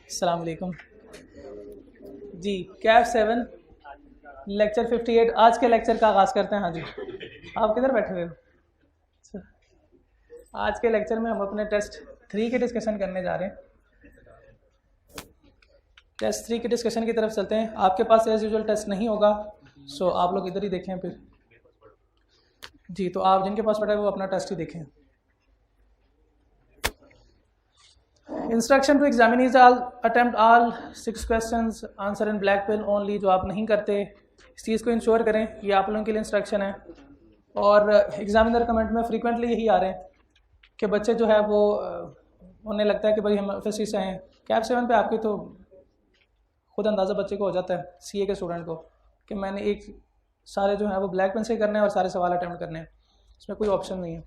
अस्सलाम वालेकुम जी। कैफ 7 लेक्चर 58 आज के लेक्चर का आगाज़ करते हैं। हाँ जी, आप किधर बैठे हुए हो? अच्छा, आज के लेक्चर में हम अपने टेस्ट 3 की डिस्कशन करने जा रहे हैं। टेस्ट 3 की डिस्कशन की तरफ चलते हैं। आपके पास एज यूजुअल टेस्ट नहीं होगा, सो आप लोग इधर ही देखें फिर जी। तो आप जिनके पास पड़ा है वो अपना टेस्ट ही देखें। Instruction to examinees all attempt all 6 questions answer in black pen only. जो आप नहीं करते इस चीज़ को इंश्योर करें, ये आप लोगों के लिए इंस्ट्रक्शन है। और एग्जामिनर कमेंट में फ्रीक्वेंटली यही आ रहे हैं कि बच्चे जो है वो उन्हें लगता है कि भाई हम एफएससी से हैं। कैफ 7 पे आपके तो खुद अंदाज़ा बच्चे को हो जाता है, सीए के स्टूडेंट को, कि मैंने एक सारे जो है वो ब्लैक पेन से करने हैं और सारे सवाल अटैम्प्ट करने हैं, इसमें कोई ऑप्शन नहीं है।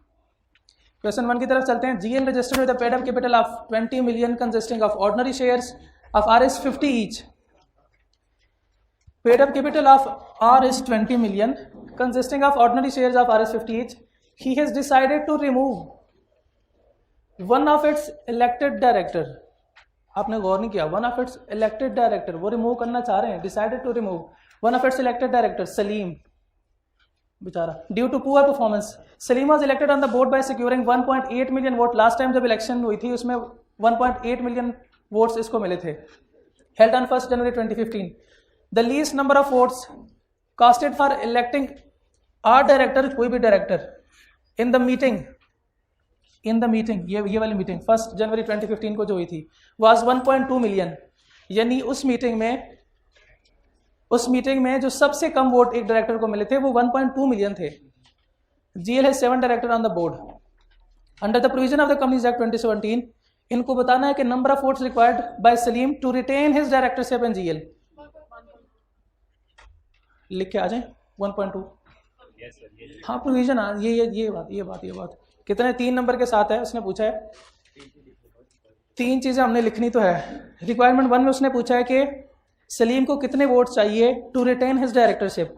क्वेश्चन 1 की तरफ चलते हैं। GL registered with a paid up capital of 20 million consisting of ordinary shares of RS 50 each. Paid up capital of RS 20 million consisting of ordinary shares of RS 50 each. He has decided to remove one of its elected director. आपने गौर नहीं किया, one of its elected director वो remove करना चाह रहे हैं। Decided to remove one of its elected director Salim बेचारा due to poor performance. Salim was elected on the board by securing 1.8 million vote. Last time जब इलेक्शन हुई थी उसमें 1.8 million वोट्स इसको मिले थे। Held on 1 January 2015। The least number of votes casted for electing our director, कोई भी director, in the meeting ये वाली मीटिंग 1 January 2015 को जो हुई थी वाज 1.2 million। यानी उस मीटिंग में जो सबसे कम वोट एक डायरेक्टर को मिले थे वो 1.2 million थे। जीएल है 7 director on the board under the provision of the companies act 2017। इनको बताना है कि number of votes required by Salim to retain his directorship in GL. लिख के आ जाए 1.2। हाँ प्रोविजन, ये बात कितने 3 नंबर के साथ है उसने पूछा है। 3 चीजें हमने लिखनी तो है। रिक्वायरमेंट 1 में उसने पूछा है कि सलीम को कितने वोट चाहिए to retain his directorship.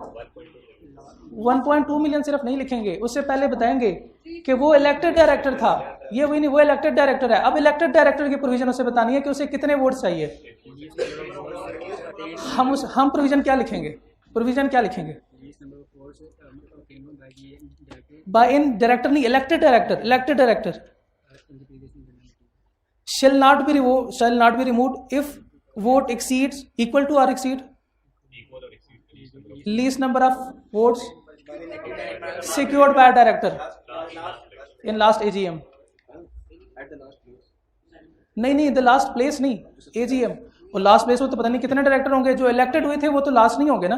1.2 million सिर्फ नहीं लिखेंगे, उससे पहले बताएंगे कि वो इलेक्टेड डायरेक्टर था। ये वही नहीं, वो इलेक्टेड डायरेक्टर है। अब इलेक्टेड डायरेक्टर की प्रोविजन उसे बतानी है कि उसे कितने वोट चाहिए। हम प्रोविजन क्या लिखेंगे? बाय इन डायरेक्टर नहीं, elected director shall not be removed if vote exceeds equal to or exceed least number of votes secured by a director in last AGM। नहीं द लास्ट प्लेस नहीं, AGM। और last place में तो पता नहीं कितने director होंगे। जो इलेक्टेड हुए थे वो तो लास्ट नहीं होंगे ना,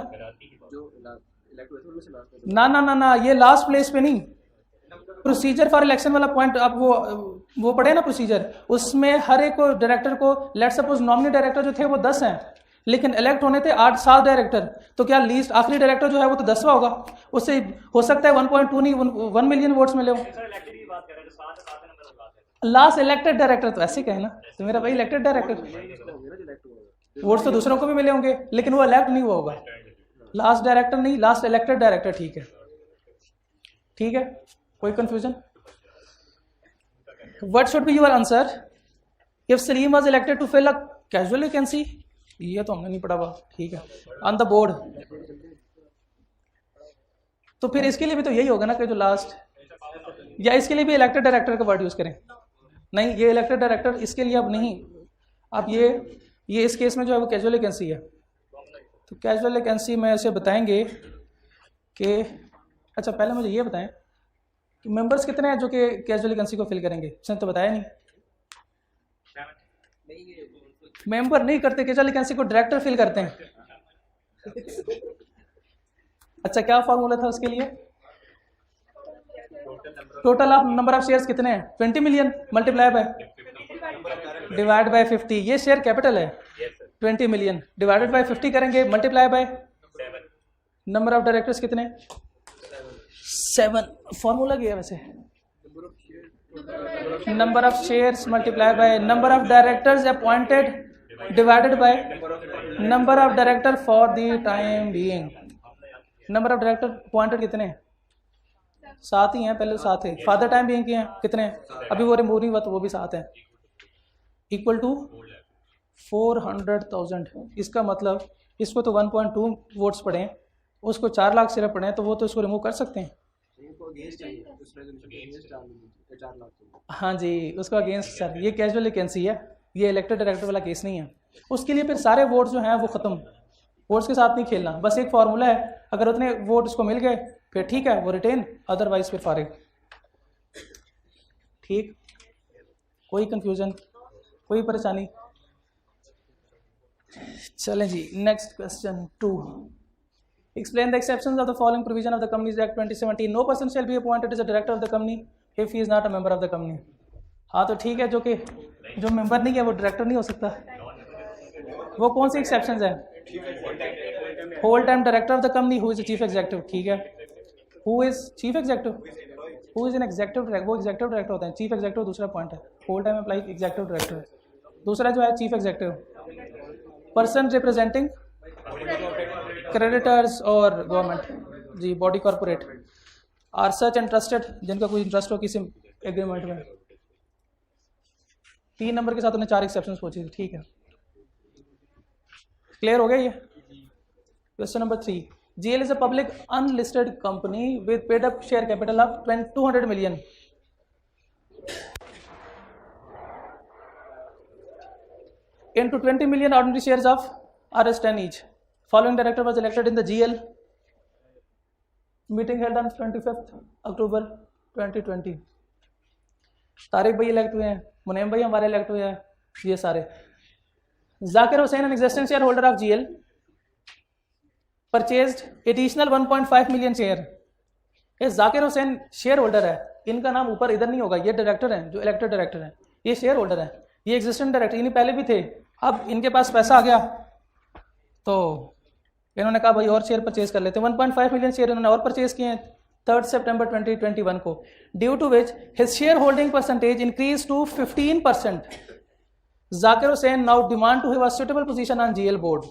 ये लास्ट प्लेस पे नहीं। प्रोसीजर फॉर इलेक्शन वाला पॉइंट आप वो पढ़े ना प्रोसीजर, उसमें हर एक डायरेक्टर को लेट सपोज नॉमिनी डायरेक्टर जो थे वो 10 हैं, लेकिन इलेक्ट होने थे 8-7 डायरेक्टर। तो क्या लीस्ट आखिरी डायरेक्टर जो है वो तो 10वां होगा। उससे हो सकता है 1.2 नहीं 1 million वोट्स मिले हो। लास्ट इलेक्टेड डायरेक्टर तो ऐसे कहे ना, तो मेरा भाई इलेक्टेड डायरेक्टर वोट्स तो दूसरों को भी मिले होंगे लेकिन वो इलेक्ट नहीं हुआ होगा। लास्ट डायरेक्टर नहीं, लास्ट इलेक्टेड डायरेक्टर। ठीक है, कोई confusion? What should be your answer if Salim was elected to fill a casual vacancy? ये तो हमने नहीं पढ़ा हुआ, ठीक है, ऑन द बोर्ड। तो फिर इसके लिए भी तो यही होगा ना कि जो लास्ट, या इसके लिए भी इलेक्टेड डायरेक्टर का वर्ड यूज करें? नहीं, ये इलेक्टेड डायरेक्टर इसके लिए अब नहीं। अब ये इस केस में जो है वो कैजुअल वैकेंसी है। तो कैजुअल वैकेंसी में ऐसे बताएंगे कि अच्छा पहले मुझे ये बताएं कि मेंबर्स कितने हैं जो कि कैजुअल वैकेंसी को फिल करेंगे? इसने तो बताया नहीं। मेंबर नहीं करते कैजुअल वैकेंसी को, डायरेक्टर फिल करते हैं। अच्छा क्या फॉर्मूला था उसके लिए? Total of number of shares कितने हैं? 20 million multiply by divide by 50। ये शेयर कैपिटल है 20 million डिवाइडेड बाय 50 करेंगे multiply by number of directors कितने? 7। फॉर्मूला क्या है वैसे? Number of shares multiply by number of directors appointed divided by number of director for the time being. Number of director appointed कितने हैं? 7 ही हैं, पहले 7 थे। फादर टाइम बीइंग के हैं कितने हैं? अभी वो रिमूव नहीं हुआ तो वो भी 7 हैं। इक्वल टू 400,000, इसका मतलब इसको तो 1.2 वोट्स पड़े हैं, उसको 4 लाख सिर्फ पड़े हैं, तो वो तो इसको रिमूव कर सकते हैं। हाँ जी, उसका अगेंस्ट सर, ये कैजुअल वैकेंसी है, ये इलेक्टेड डायरेक्टर वाला केस नहीं है। उसके लिए फिर सारे वोट जो हैं वो ख़त्म, वोट्स के साथ नहीं खेलना, बस एक फार्मूला है, अगर उतने वोट उसको मिल गए फिर ठीक है वो रिटेन, अदरवाइज फिर फारिग। ठीक, कोई कंफ्यूजन, कोई परेशानी? चलें जी, next question 2। Explain the exceptions of the following provision of the Companies Act 2017. No person shall be appointed as a director of the company if he is not a member of the company. हाँ तो ठीक है, जो member नहीं है वो director नहीं हो सकता। वो कौन सी एक्सेप्शंस है? Whole time director of the company who is chief executive, ठीक है। Who is chief executive, who is an executive director, वो एग्जीक्यूटिव डायरेक्टर होता है। चीफ एग्जीक्यूटिव दूसरा पॉइंट है, whole time employ executive director है। दूसरा जो है chief executive, person representing creditors और गवर्नमेंट जी, body corporate are such interested, जिनका कोई इंटरेस्ट हो किसी एग्रीमेंट में। 3 नंबर के साथ उन्हें 4 एक्सेप्शंस पूछी थी, ठीक है। क्लियर हो गया ये? Question number 3, GL is a public unlisted company with paid up share capital of 200 million. Into 20 million ordinary shares of Rs10 each. Following director was elected in the GL. Meeting held on 25th October 2020. Tariq भाई elect हुए हैं, मुनीम भाई हमारे elect हुए हैं, ये सारे। Zakir Hussain an existing share holder of GL purchased additional 1.5 million share. ये जाकिर हुसैन शेयर होल्डर है, इनका नाम ऊपर इधर नहीं होगा, ये डायरेक्टर हैं जो इलेक्टेड डायरेक्टर हैं, ये शेयर होल्डर है, ये एग्जिस्टिंग डायरेक्टर, इन्हीं पहले भी थे, अब इनके पास पैसा आ गया तो इन्होंने कहा भाई और शेयर परचेज कर लेते हैं। 1.5 मिलियन शेयर इन्होंने और परचेज किए हैं 3 सितंबर 2021 को, due to which his share holding percentage increase to 15%। Zakir Hussain now demand to have a suitable position on GL board.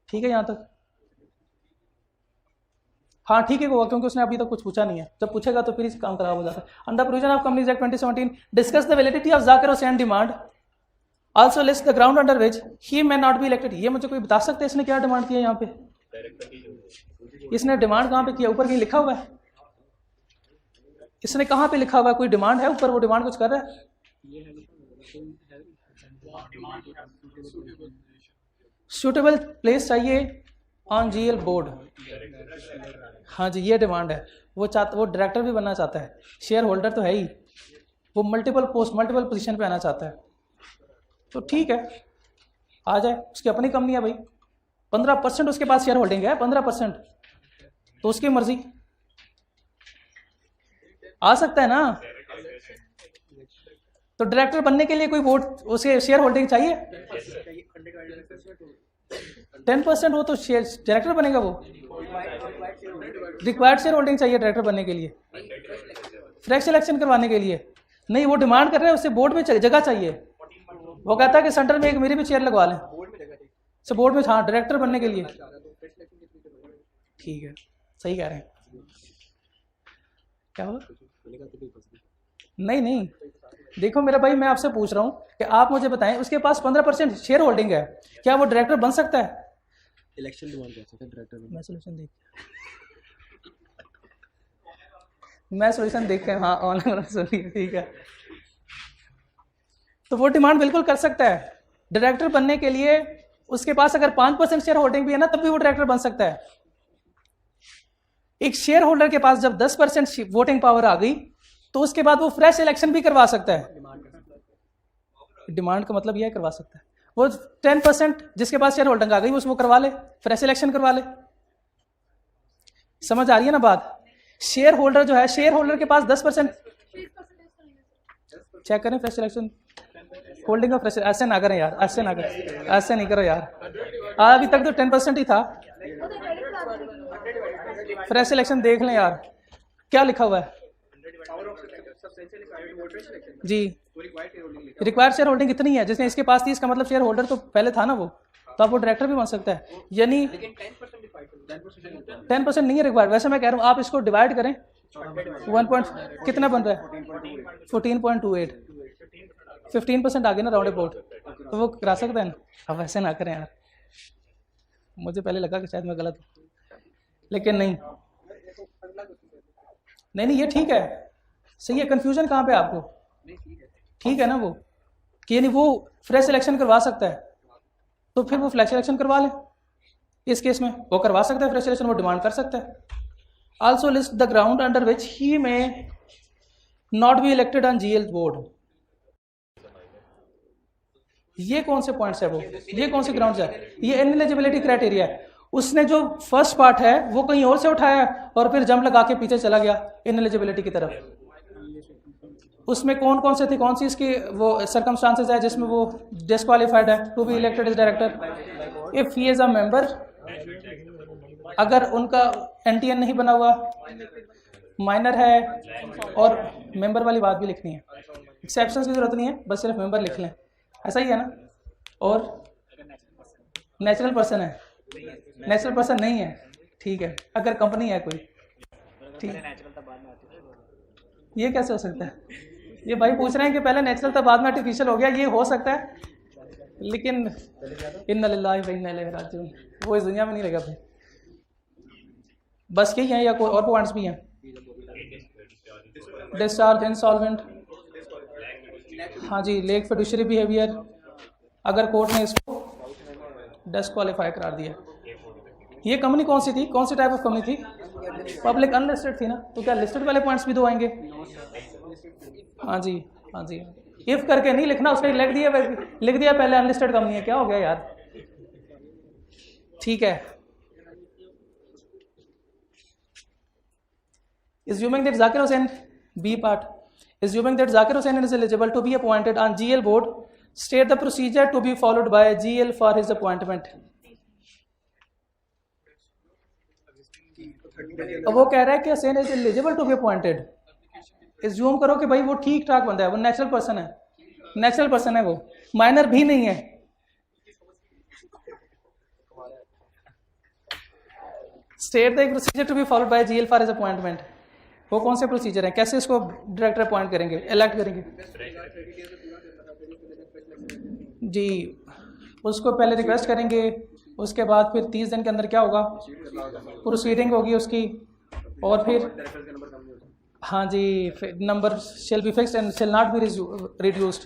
ठीक है यहां तक? हाँ ठीक है होगा, क्योंकि उसने अभी तक कुछ पूछा नहीं है, जब पूछेगा तो फिर इस काम खराब हो जाता है। Under provision of companies act 2017 discuss the validity of Zakir Hussain demand, also list the ground under which he may not be elected. ये मुझे कोई बता सकते हैं इसने क्या डिमांड किया यहाँ पे? इसने डिमांड कहाँ पे किया? ऊपर कहीं लिखा हुआ है? इसने कहाँ पे लिखा हुआ है? कोई डिमांड है ऊपर? वो डिमांड कुछ कर रहा है? सुटेबल प्लेस चाहिए ऑन GL बोर्ड। हाँ जी, ये डिमांड है। वो डायरेक्टर भी बनना चाहता है, शेयर होल्डर तो है ही, वो मल्टीपल पोजीशन पे आना चाहता है, तो ठीक है आ जाए, उसकी अपनी कंपनी है भाई, 15% उसके पास शेयर होल्डिंग है, 15%, तो उसकी मर्जी, आ सकता है ना। तो डायरेक्टर बनने के लिए कोई वोट उसे शेयर होल्डिंग चाहिए? 10%, वो तो शेयर डायरेक्टर बनेगा, वो रिक्वायर्ड शेयर होल्डिंग चाहिए डायरेक्टर बनने के लिए, फ्रेश सिलेक्शन करवाने के लिए नहीं। वो डिमांड कर रहे हैं उसे बोर्ड में जगह चाहिए, वो कहता है कि सेंटर में एक मेरी भी चेयर लगवा लें, तो बोर्ड में, हाँ डायरेक्टर बनने के लिए। ठीक है, सही कह रहे हैं। क्या हुआ? नहीं, देखो मेरा भाई, मैं आपसे पूछ रहा हूँ कि आप मुझे बताएं, उसके पास 15% शेयर होल्डिंग है, क्या वो डायरेक्टर बन सकता है? इलेक्शन डिमांड कर सकता है डायरेक्टर। मैं सोल्यूशन देख के हाँ ऑनलाइन सुनिए, ठीक है। तो वो डिमांड बिल्कुल कर सकता है डायरेक्टर बनने के लिए। उसके पास अगर 5% शेयर होल्डिंग भी है ना, तब भी वो डायरेक्टर बन सकता है। एक शेयर होल्डर के पास जब 10% वोटिंग पावर आ गई, तो उसके बाद वो फ्रेश इलेक्शन भी करवा सकता है। डिमांड का मतलब यह करवा सकता है। वो 10% जिसके पास शेयर होल्डिंग आ गई वो करवा ले, फ्रेश इलेक्शन करवा ले। समझ आ रही है ना बात? शेयर होल्डर जो है, शेयर होल्डर के पास 10%, चेक करें fresh election holding of fresh. ऐसे ना करें यार, ऐसे ना करें, ऐसे नहीं करो यार, अभी तक तो 10% ही था। फ्रेश इलेक्शन देख लें यार, क्या लिखा हुआ है जी? रिक्वायर्ड शेयर होल्डिंग कितनी है? जिसने इसके पास थी, इसका मतलब शेयर होल्डर तो पहले था ना वो, तो आप वो डायरेक्टर भी बन सकता है। यानी 10% नहीं है रिक्वायर्ड। वैसे मैं कह रहा हूँ आप इसको डिवाइड करें, 1 कितना बन रहा है? 14.28। 15% आ गए ना राउंड अबाउट, तो वो करा सकते हैं ना। अब ऐसे ना करें यार, मुझे पहले लगा कि शायद मैं गलत हूँ, लेकिन नहीं नहीं नहीं, ये ठीक है, सही है। कंफ्यूजन कहाँ पे आपको? ठीक है ना वो, कि यानी वो फ्रेश सिलेक्शन करवा सकता है, तो फिर वो फ्लैश सिलेक्शन करवा ले। इस केस में वो करवा सकता है फ्रेश सिलेक्शन, वो डिमांड कर सकता है। Also list the ground under which he may not be elected on GL board. ये कौन से पॉइंट्स है वो, ये कौन से ग्राउंड्स है? ये इनएलिजिबिलिटी क्राइटेरिया है। उसने जो फर्स्ट पार्ट है वो कहीं और से उठाया और फिर जंप लगा के पीछे चला गया इनएलिजिबिलिटी की तरफ। उसमें कौन कौन से थे, कौन सी इसकी वो सर्कमस्टांसेस है जिसमें वो डिस्क्वालीफाइड है to be elected as director? If he is a member, अगर उनका एनटीएन नहीं बना हुआ, माइनर है, और मेंबर वाली बात भी लिखनी है, एक्सेप्शंस की जरूरत नहीं है, बस सिर्फ मेंबर लिख लें, ऐसा ही है ना। और नेचुरल पर्सन है, नेचुरल पर्सन नहीं है, ठीक है, अगर कंपनी है कोई, ठीक है। ये कैसे हो सकता है? ये भाई पूछ रहे हैं कि पहले नेचुरल था बाद में आर्टिफिशियल हो गया, ये हो सकता है, लेकिन इन्ना लिल्लाहि व इन्ना इलैहि राजिऊन, वो इस दुनिया में नहीं रहेगा भाई। बस यही है या कोई और पॉइंट्स भी हैं? डिस्चार्ज, इंसॉल्वेंट, हाँ जी, लेक फिडुशियरी बिहेवियर, अगर कोर्ट ने इसको डिस्क्वालीफाई करार दिया। ये कंपनी कौन सी थी, कौन सी टाइप ऑफ कंपनी थी? पब्लिक अनलिस्टेड थी ना, तो क्या लिस्टेड वाले पॉइंट्स भी दो आएंगे? हाँ जी, हाँ जी। इफ करके नहीं लिखना, उसने लिख दिया पहले अनलिस्टेड कंपनी है, क्या हो गया यार? ठीक है। Assuming that Zakir Hussain, B part, assuming that Zakir Hussain is eligible to be appointed on GL board, state the procedure to be followed by GL for his appointment. अब वो कह रहा है कि Hussain is eligible to be appointed. Assume करो कि भाई वो ठीक ठाक बंदा है, वो नेचुरल पर्सन है, नेचुरल पर्सन है, वो माइनर भी नहीं है। State the procedure to be followed by GL for his appointment. वो कौन से प्रोसीजर हैं, कैसे इसको डायरेक्टर अपॉइंट करेंगे, इलेक्ट करेंगे? जी, उसको पहले रिक्वेस्ट करेंगे, उसके बाद फिर 30 दिन के अंदर क्या होगा, प्रोसीडिंग होगी उसकी, और फिर हाँ जी, number shall be fixed and shall not be reduced.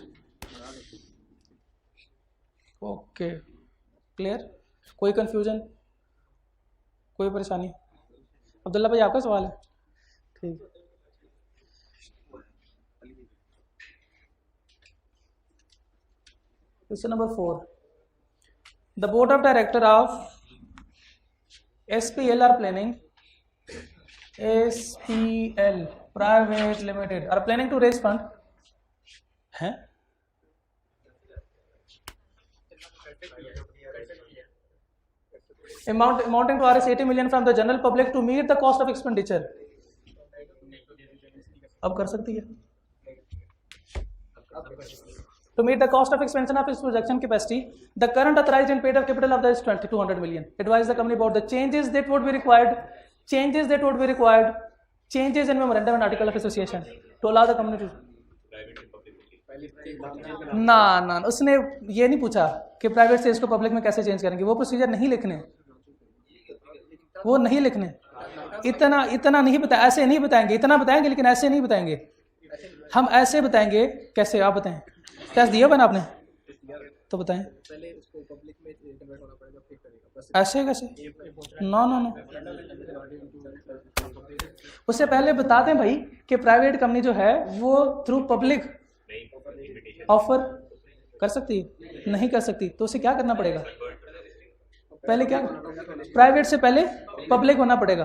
Okay, clear? कोई कंफ्यूजन, कोई परेशानी? अब्दुल्ला भाई आपका सवाल है? ठीक। Question number 4, the board of director of SPL are planning, SPL private limited are planning to raise fund है amounting to Rs 80 million from the general public to meet the cost of expenditure. अब कर सकती है, to meet the cost of expansion of its production capacity, the current authorized and paid up capital of the is 200 million. Advise the company about the changes that would be required, changes in memorandum and article of association to allow the company to. ना उसने ये नहीं पूछा कि private से इसको public में कैसे चेंज करेंगे, वो प्रोसीजर नहीं लिखने, वो नहीं लिखने, इतना नहीं बताया, ऐसे नहीं बताएंगे, इतना बताएंगे लेकिन ऐसे नहीं बताएंगे, हम ऐसे बताएंगे। कैसे आप बताएं, टेस्ट दिया बना आपने तो बताएं, ऐसे कैसे? नो, उससे पहले बता दें भाई कि प्राइवेट कंपनी जो है वो थ्रू पब्लिक ऑफर कर सकती है, नहीं कर सकती, तो उसे क्या करना पड़ेगा? पहले क्या, प्राइवेट से पहले पब्लिक होना पड़ेगा,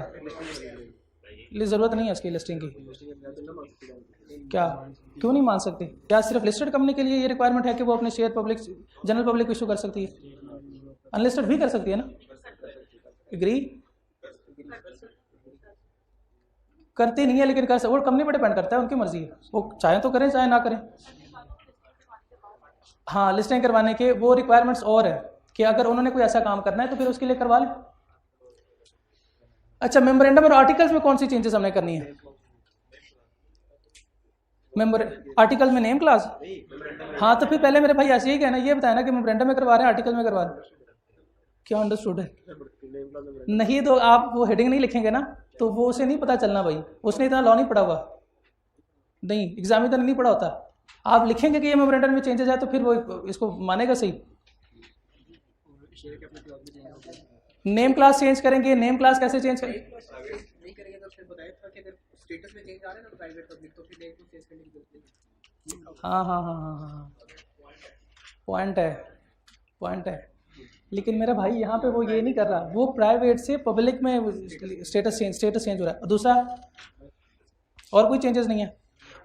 जरूरत नहीं है उसकी लिस्टिंग की। क्या, क्यों नहीं मान सकते? क्या सिर्फ लिस्टेड कंपनी के लिए ये रिक्वायरमेंट है कि वो अपने शेयर पब्लिक, जनरल पब्लिक को इशू कर सकती है? अनलिस्टेड भी कर सकती है ना? एग्री करती नहीं है, लेकिन कर सकती, वो कंपनी पर डिपेंड करता है, उनकी मर्जी है, वो चाहे तो करें चाहे ना करें। हाँ, लिस्टिंग करवाने के वो रिक्वायरमेंट्स और है कि अगर उन्होंने कोई ऐसा काम करना है तो फिर उसके लिए करवा लें। अच्छा, मेमोरेंडम और आर्टिकल्स में कौन सी चेंजेस हमने करनी है? मेंबर आर्टिकल में नेम क्लास, हाँ तो फिर पहले मेरे भाई ऐसे ही कहना, ये बताया ना कि मेमोरेंडम में करवा रहे हैं आर्टिकल में करवा रहे हैं, क्या अंडरस्टूड है? नहीं तो आप वो हेडिंग नहीं लिखेंगे ना, तो वो उसे नहीं पता चलना भाई, उसने इतना लॉ नहीं पढ़ा हुआ, नहीं एग्जामिनर नहीं पढ़ा होता। आप लिखेंगे कि ये मेमोरेंडम में चेंजेस है तो फिर वो इसको मानेगा सही। नेम क्लास चेंज करेंगे, नेम क्लास कैसे चेंज करेंगे? नहीं करेंगे तो फिर बताया था कि अगर स्टेटस में चेंज आ रहा है ना प्राइवेट पब्लिक, तो फिर नेम को चेंज करने की जरूरत नहीं। हाँ, पॉइंट है। लेकिन मेरा भाई यहाँ पे वो ये नहीं कर रहा, वो प्राइवेट से पब्लिक में स्टेटस चेंज हो रहा है। दूसरा और कोई चेंजेस नहीं है।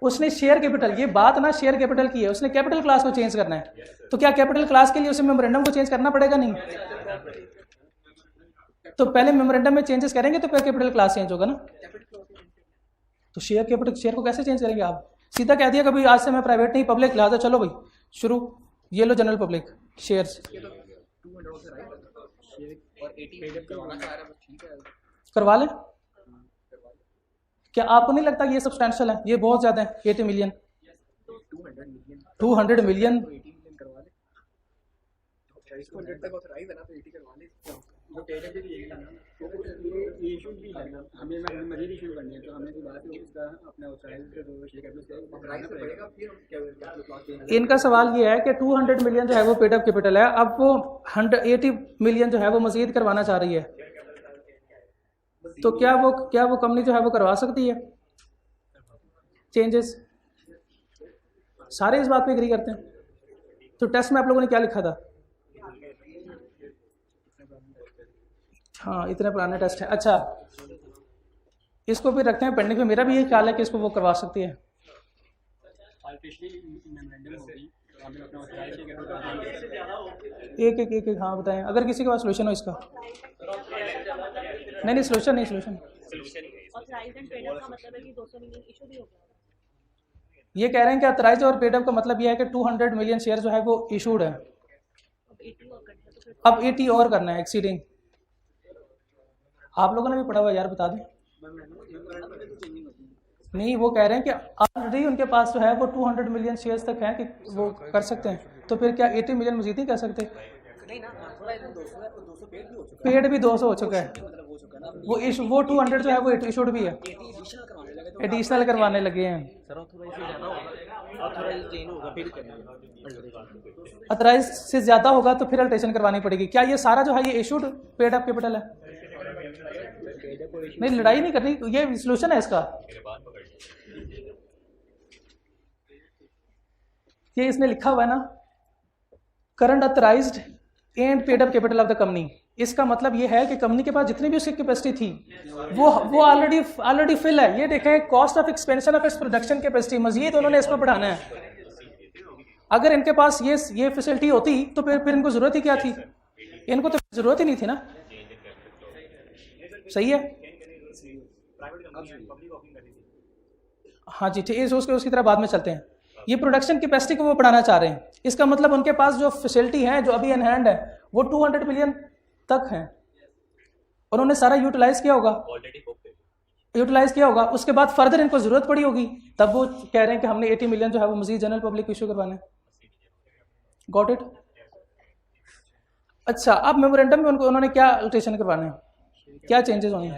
उसने शेयर कैपिटल, ये बात ना शेयर कैपिटल की है, उसने कैपिटल क्लास को चेंज करना है, तो क्या कैपिटल क्लास के लिए उसे मेमोरेंडम को चेंज करना पड़ेगा? नहीं, तो पहले मेमोरेंडम में चेंजेस करेंगे तो फिर कैपिटल क्लास चेंज होगा ना। तो शेयर कैपिटल, शेयर को कैसे चेंज करेंगे? आप सीधा कह दिया कभी आज से मैं प्राइवेट नहीं पब्लिक, लिहाजा चलो भाई शुरू, ये लो जनरल पब्लिक शेयर्स करवा लें। क्या आपको नहीं लगता कि ये सब्सटेंशियल है? ये बहुत ज्यादा है, 80 मिलियन 200 मिलियन। इनका सवाल ये है कि 200 मिलियन जो है वो पेड अप कैपिटल है, अब वो 180 मिलियन जो है वो मजीद करवाना चाह रही है, तो क्या वो कंपनी जो है वो करवा सकती है चेंजेस? सारे इस बात पे एग्री करते हैं। तो टेस्ट में आप लोगों ने क्या लिखा था? हाँ, इतने पुराने टेस्ट है। अच्छा, इसको भी रखते हैं पेंडिंग पे। मेरा भी यही ख्याल है कि इसको वो करवा सकती है। एक हाँ बताएं, अगर किसी के पास सोल्यूशन हो इसका। नहीं सोल्यूशन ये कह रहे हैं कि ऑथराइज और पेड अप का मतलब ये है कि 200 मिलियन शेयर जो है वो इशूड है, अब 80 और करना है एक्सीडिंग। आप लोगों ने भी पढ़ा हुआ यार, बता दें। नहीं, वो कह रहे हैं कि ऑलरेडी उनके पास जो है वो 200 मिलियन शेयर्स तक हैं कि वो कर सकते हैं, तो फिर क्या 80 मिलियन मजीद ही कर सकते? पेड भी 200 हो चुका है, वो 200 जो है वो इशूड भी है, एडिशनल करवाने लगे हैं। ऑथराइज से ज्यादा होगा तो फिर अल्टेशन करवानी पड़ेगी। क्या ये सारा जो है ये इशूड पेड अप कैपिटल है? नहीं, लड़ाई नहीं करनी, ये सोल्यूशन है इसका। ये इसने लिखा हुआ है ना, current authorised and paid up capital of the company. इसका मतलब ये है कि कंपनी के पास जितनी भी उसकी कैपेसिटी थी वो ऑलरेडी फिल है। ये देखें, cost of expansion of its production capacity, Majeed उन्होंने इसको बढ़ाना है। अगर इनके पास ये फैसिलिटी होती तो फिर इनको जरूरत ही क्या थी? इनको तो जरूरत ही नहीं थी ना। सही है, हाँ जी ठीक है, उसकी तरह बाद में चलते हैं। ये प्रोडक्शन कैपेसिटी को वो बढ़ाना चाह रहे हैं। इसका मतलब उनके पास जो फैसिलिटी है जो अभी इन हैंड है वो 200 मिलियन तक है, उन्होंने सारा यूटिलाइज किया होगा। उसके बाद फर्दर इनको जरूरत पड़ी होगी, तब वो कह रहे हैं कि हमने 80 मिलियन जो है वो मजीद जनरल पब्लिक इशू करवाना है। Got it? अच्छा, अब मेमोरेंडम में उन्होंने क्या अल्टरेशन करवाना है, क्या चेंजेस होंगे?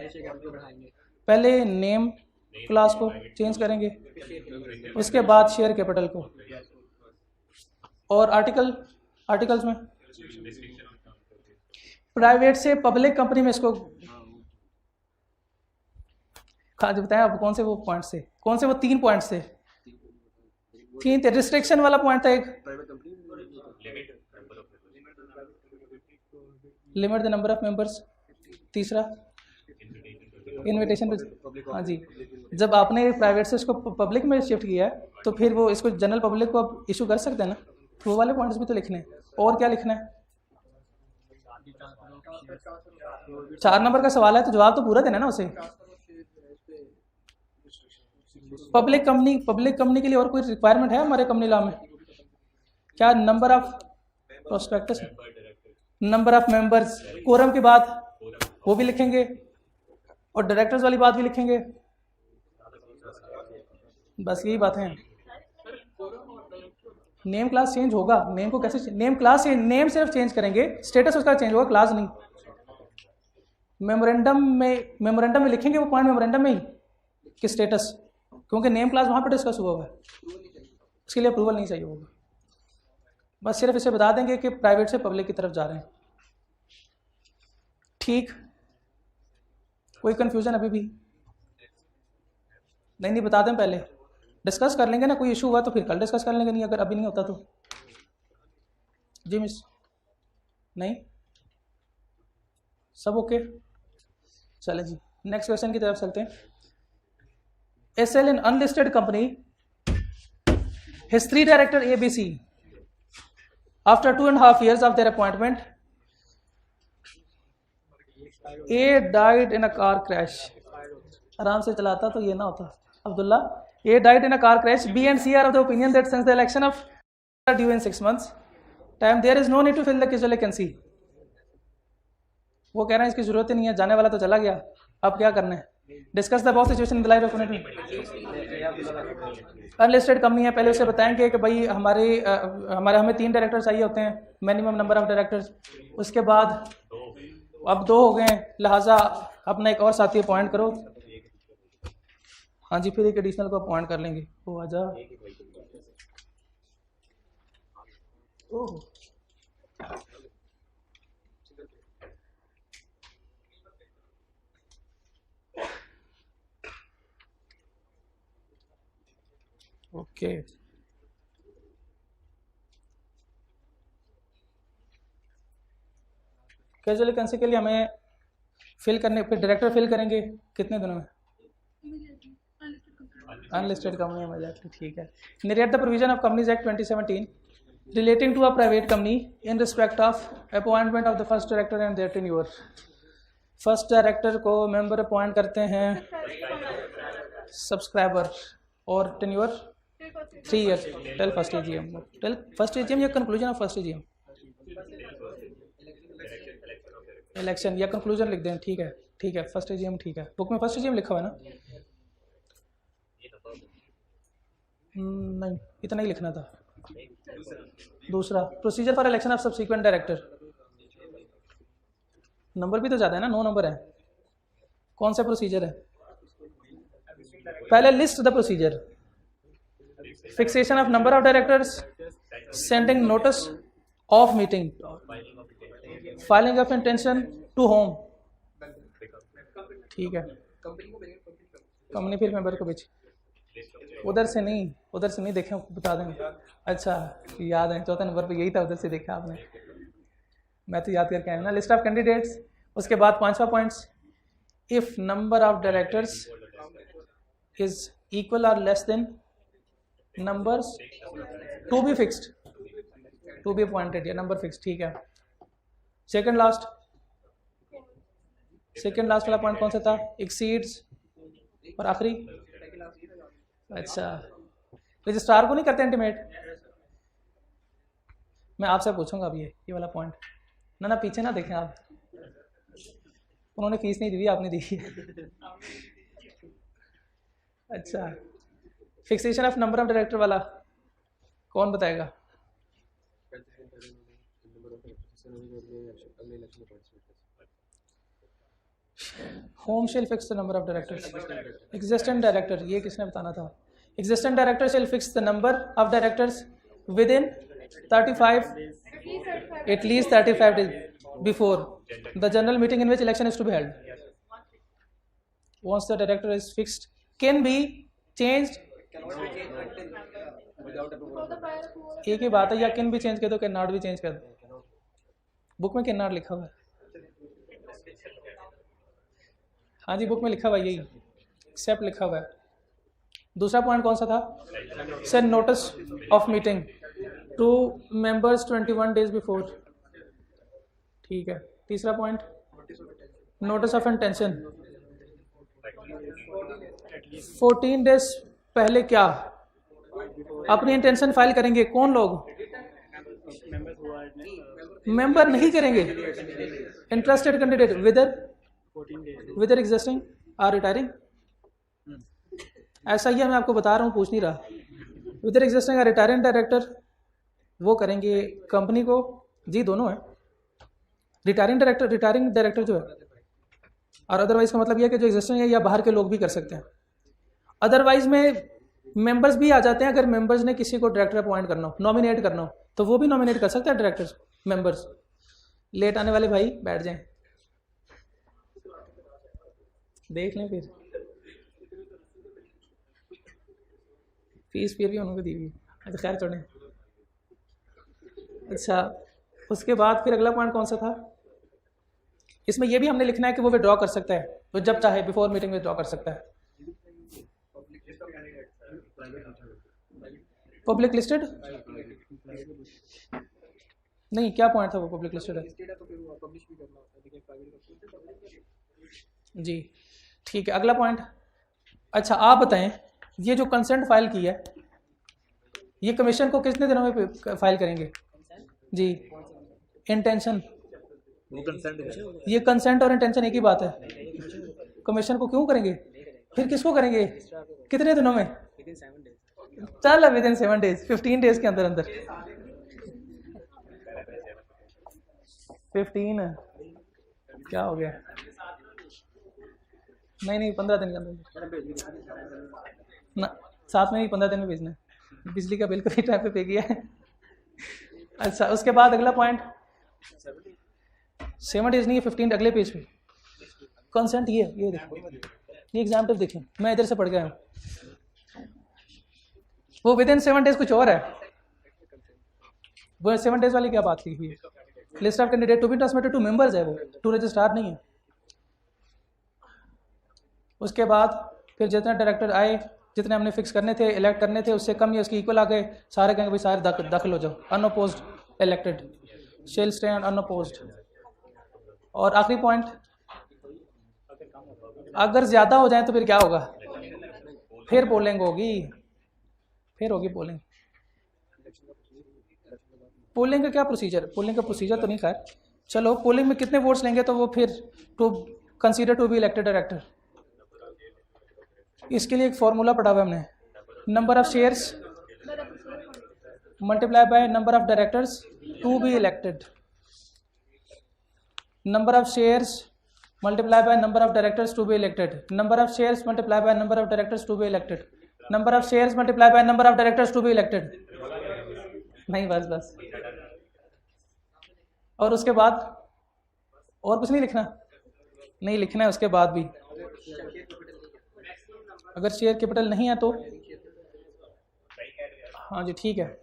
पहले नेम क्लास को चेंज करेंगे, उसके बाद शेयर कैपिटल को, और आर्टिकल्स में प्राइवेट से पब्लिक कंपनी में इसको बताएं आप कौन से वो 3 पॉइंट्स थे? 3 थे। रिस्ट्रिक्शन वाला पॉइंट था एक, limit the number of members, तीसरा इनविटेशन। हाँ जी, जब आपने प्राइवेट से इसको पब्लिक में शिफ्ट किया है तो फिर वो इसको जनरल पब्लिक को आप इशू कर सकते हैं ना, वो वाले पॉइंट्स भी तो लिखने हैं। और क्या लिखना है? 4 नंबर का सवाल है तो जवाब तो पूरा देना ना उसे। पब्लिक कंपनी के लिए और कोई रिक्वायरमेंट है हमारे कंपनी लॉ में? क्या? Number of prospectus, number of members, quorum की बात वो भी लिखेंगे और डायरेक्टर्स वाली बात भी लिखेंगे। बस यही बातें हैं। नेम क्लास चेंज होगा, नेम को कैसे, नेम क्लास, नेम सिर्फ चेंज करेंगे, स्टेटस उसका चेंज होगा, क्लास नहीं। मेमोरेंडम में लिखेंगे वो पॉइंट मेमोरेंडम में ही कि स्टेटस, क्योंकि नेम क्लास वहाँ पर डिस्कस हुआ है, उसके लिए अप्रूवल नहीं चाहिए होगा। बस सिर्फ इसे बता देंगे कि प्राइवेट से पब्लिक की तरफ जा रहे हैं। ठीक, कोई कंफ्यूजन अभी भी नहीं बता दें, पहले डिस्कस कर लेंगे ना, कोई इशू हुआ तो फिर कल डिस्कस कर लेंगे, नहीं अगर अभी नहीं होता तो। जी मिस, नहीं सब ओके, चले जी नेक्स्ट क्वेश्चन की तरफ चलते हैं। SL in unlisted company, his 3 director ABC, after 2.5 years of their appointment, A died in a car crash. आराम से चलाता तो ये ना होता Abdullah. A died in a car crash. B and C are of the opinion that since the election of are due in 6 months time, there is no need to fill the casual vacancy. वो कह रहे हैं इसकी जरूरत ही नहीं है, जाने वाला तो चला गया, अब क्या करना है। Discuss the about situation in the light of unlisted company है। पहले उसे बताएंगे कि भाई हमें 3 डायरेक्टर चाहिए होते हैं, मिनिमम नंबर ऑफ डायरेक्टर्स। उसके बाद अब 2 हो गए, लिहाजा अपना एक और साथी अपॉइंट करो। हाँ जी, फिर एक एडिशनल को अपॉइंट कर लेंगे। वो आजा, ओह ओके। कैजुअल वैकेंसी के लिए हमें फिल करने, फिर डायरेक्टर फिल करेंगे कितने दिनों में? अनलिस्टेड कंपनी में जाके, ठीक है। Narrate the provision of companies act 2017 relating to a private company in respect of appointment of the first director and their tenure. First director को मेंबर अपॉइंट करते हैं सब्सक्राइबर, और tenure 3 years till first AGM, till first AGM या conclusion of first AGM, election या conclusion लिख दें, ठीक है ठीक है, फर्स्ट AGM ठीक है। बुक में फर्स्ट AGM लिखा हुआ है ना? नहीं, इतना ही लिखना था। दूसरा, procedure for election of subsequent director, number भी तो ज़्यादा है ना, 9 नंबर है। कौन सा प्रोसीजर है? पहले list the procedure, fixation of number of directors, sending notice of meeting, filing of intention to whom, ठीक है। कंपनी फिर मेंबर को भेज, उधर से नहीं देखें, बता देंगे। अच्छा याद है, चौथा नंबर पे यही था, उधर से देखा आपने, मैं तो याद करके आया ना। लिस्ट ऑफ कैंडिडेट्स, उसके बाद 5वां points, if number of directors is equal और less than numbers to be fixed, to be appointed या नंबर फिक्स, ठीक है। सेकंड लास्ट वाला पॉइंट कौन सा था? एक्सीड्स, और आखिरी, अच्छा रजिस्ट्रार को नहीं करते इंटीमेट। मैं आपसे पूछूंगा अब ये वाला पॉइंट, ना पीछे ना देखें आप, उन्होंने फीस नहीं दी, आपने दी है। अच्छा, fixation of number of director वाला कौन बताएगा? Whom shall fix the number of directors. Existent director, ये किसने बताना था? Existent director shall fix the number of directors within 35, at least 35 days before the general meeting in which election is to be held. Once the director is fixed, can be changed. एक ही बात है, या can भी change कर दो, can not भी change कर दो। बुक में कैन नॉट लिखा हुआ है, हाँ जी बुक में लिखा हुआ है, यही एक्सेप्ट लिखा हुआ है। दूसरा पॉइंट कौन सा था? Send notice of meeting to members 21 days before, ठीक है। तीसरा point, notice of intention 14 days पहले क्या अपनी इंटेंशन फाइल करेंगे? कौन लोग? मेंबर नहीं करेंगे। Interested candidate whether existing or retiring, ऐसा ही है, मैं आपको बता रहा हूँ, पूछ नहीं रहा। विदर एग्जिस्टिंग आर रिटायरिंग डायरेक्टर वो करेंगे कंपनी को, जी दोनों है, रिटायरिंग डायरेक्टर जो है, और अदरवाइज का मतलब यह है कि जो एग्जिस्टिंग है या बाहर के लोग भी कर सकते हैं। अदरवाइज में मेंबर्स भी आ जाते हैं, अगर मेंबर्स ने किसी को डायरेक्टर अपॉइंट करना हो, नॉमिनेट करना हो, तो वो भी नॉमिनेट कर सकते हैं डायरेक्टर्स मेंबर्स। लेट आने वाले भाई बैठ जाएं, देख लें फिर फीस भी उन्होंने दी हुई। अच्छा खैर छोड़ें। अच्छा उसके बाद फिर अगला पॉइंट कौन सा था, इसमें यह भी हमने लिखना है कि वो विड्रॉ कर सकता है, तो जब चाहे बिफोर मीटिंग विड्रॉ कर सकता है। पब्लिक लिस्टेड नहीं, क्या पॉइंट था वो पब्लिक लिस्टेड है जी, ठीक है। अगला पॉइंट, अच्छा आप बताएं, ये जो कंसेंट फाइल की है ये कमीशन को कितने दिनों में फाइल करेंगे जी? इंटेंशन, ये कंसेंट और इंटेंशन एक ही बात है। कमीशन को क्यों करेंगे, फिर किसको करेंगे, कितने दिनों में? चल विद इन 7 days, 15 days के अंदर अंदर 15 क्या हो गया, नहीं 15 दिन के अंदर ना, साथ में नहीं 15 दिन में भेजना है। बिजली का बिल कभी टाइम पे किया है। अच्छा उसके बाद अगला पॉइंट 7 days नहीं, 15 अगले पेज पे कंसेंट। ये देखो, ये एग्जाम्पल देखें, मैं इधर से पढ़ गया हूँ, वो विद इन 7 days कुछ और है। वो 7 days वाली क्या बात की हुई है? List of candidate to be transmitted to members है, वो टू रजिस्ट्रार नहीं है। उसके बाद फिर जितने डायरेक्टर आए, जितने हमने फिक्स करने थे, इलेक्ट करने थे, उससे कम या उसके इक्वल आ गए, सारे कहेंगे भाई सारे दाखिल हो जाओ। Unopposed elected shall stand unopposed. और आखिरी पॉइंट, अगर ज़्यादा हो जाए तो फिर क्या होगा, फिर पोलिंग होगी, फिर होगी पोलिंग। पोलिंग का क्या प्रोसीजर, पोलिंग का प्रोसीजर तो नहीं खैर, चलो पोलिंग में कितने वोट्स लेंगे तो वो फिर to consider to be elected director. इसके लिए एक फॉर्मूला पढ़ा हुआ हमने, number of shares multiply by number of directors to be elected. Number of shares multiply by number of directors to be elected. Number of shares multiply by number of directors to be elected. Number of shares multiply by number of directors to be elected. नहीं बस और उसके बाद और कुछ नहीं लिखना, नहीं लिखना है। उसके बाद भी अगर शेयर कैपिटल नहीं है तो हाँ जी ठीक है,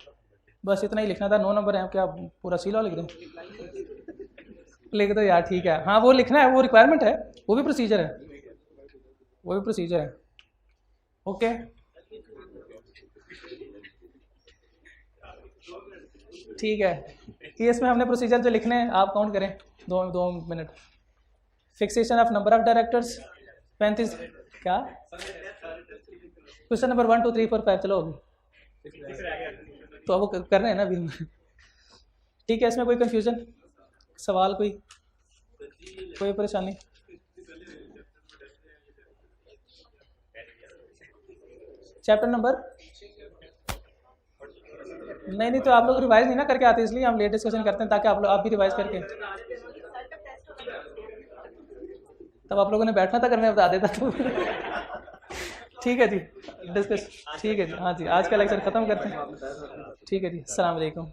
बस इतना ही लिखना था। 9 नंबर है, क्या पूरा सीला लिख दें? लिख दो यार, ठीक है। हाँ वो लिखना है, वो रिक्वायरमेंट है, वो भी प्रोसीजर है, वो भी प्रोसीजर है। ओके ठीक है, ये इसमें हमने प्रोसीजर जो लिखने हैं आप काउंट करें, 2 minute. Fixation of number of directors 35, क्या क्वेश्चन नंबर 1 2 3 4 5 चलो होगी, तो अब वो कर रहे हैं ना अभी। ठीक है, इसमें कोई कंफ्यूजन, सवाल, कोई परेशानी? चैप्टर नंबर नहीं तो आप लोग रिवाइज नहीं ना करके आते, इसलिए हम लेट डिस्कशन करते हैं ताकि आप भी रिवाइज करके, तब आप लोगों ने बैठना था, करने बता देता तो। ठीक है जी, डिस्कस ठीक है जी, हाँ जी, आज का लेक्चर खत्म करते हैं। ठीक है जी, अस्सलाम वालेकुम।